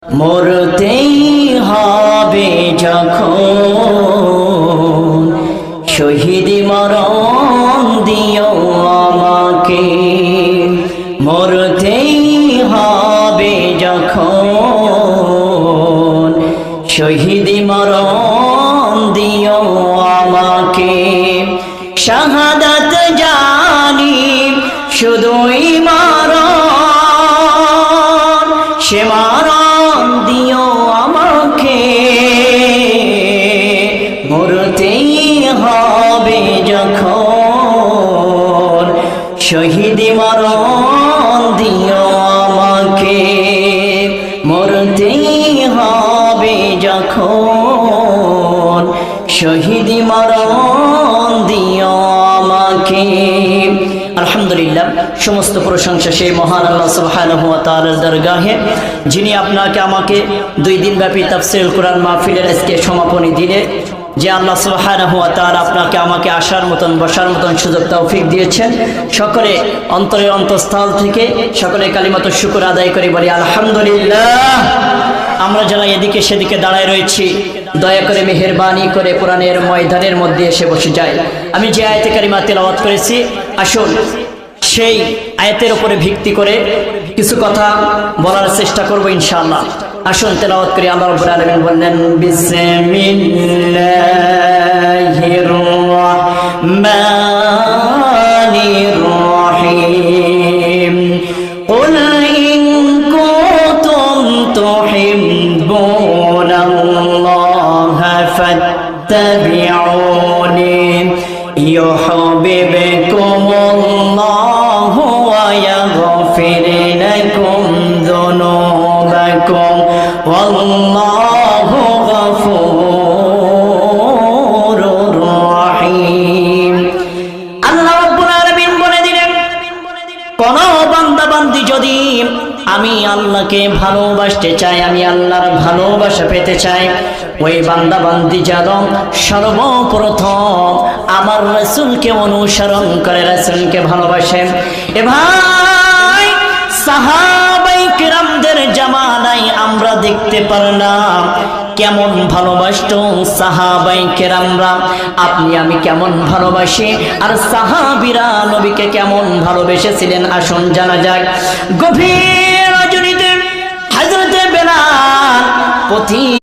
মরতেই হবে যখন শহীদ মরণ দিও আমাকে, মরতেই হবে যখন শহীদ মরণ দিও আমাকে। শাহাদাত জানি শুধুই মরণ, সে মরণ দিও আমাকে, মরতেই হবে যখন শহীদ মরণ দিও আমাকে, মরতেই হবে যখন শহীদ মরণ দিও আমাকে। আলহামদুলিল্লাহ, সমস্ত প্রশংসা সেই মহান আল্লাহ সুবহানাহু ওয়া তাআলার দরগাহে, যিনি আপনাকে আমাকে 2 দিন ব্যাপী তাফসীরুল কুরআন মাহফিলের আজকে সমাপনী দিনে যে আল্লাহ সুবহানাহু ওয়া তাআলা আপনাকে আমাকে আসার মতন বসার মতন সুযোগ তৌফিক দিয়েছেন। সকলে অন্তরের অন্তঃস্থল থেকে সকলে কালিমাতুশ শুকর আদায় করে বলি আলহামদুলিল্লাহ। আমরা যারা এদিকে সেদিকে দাঁড়ায় রয়েছি, দয়া করে মেহেরবানি করে কোরআনের ময়দানের মধ্যে এসে বসে যায়। আমি যে আয়াতে কারিমা তেলাওয়াত করেছি, আসুন সেই আয়াতের উপরে ভিত্তি করে কিছু কথা বলার চেষ্টা করব ইনশাআল্লাহ। আসুন তেলাওয়াত করি। আল্লাহ রাব্বুল আলামিন বললেন, বিসমিল্লাহির রাহমানির রাহিম, কুল ইন কুনতুম তুহিব্বুনাল্লাহা ফাত্তাবিউনি ইউহিব্বুকুমুল্লাহু ওয়া ইয়াগফির লাকুম যুনুবাকুম ওয়াল্লাহু গফুরুর রহিম। আল্লাহ রাব্বুল আলামিন বলে দিলেন, কোন বান্দা বান্দি যদি আমি আল্লাহকে ভালোবাসতে চাই, আমি আল্লাহর ভালোবাসা পেতে চাই, ওই বান্দা বান্দি যেন সর্বপ্রথম আমার রাসূলকে অনুসরণ করে, রাসূলকে ভালোবাসেন। এ ভাই, সাহাবায়ে কিরামদের জামানায় আমরা দেখতে পারলাম কেমন ভালোবাসতো সাহাবায়ে কেরামরা। আপনি আমি কেমন ভালোবাসি, আর সাহাবীরা নবীকে কেমন ভালোবেসেছিলেন, আসুন জানা যাক। গভীর রজনীতে হযরতে বেলাল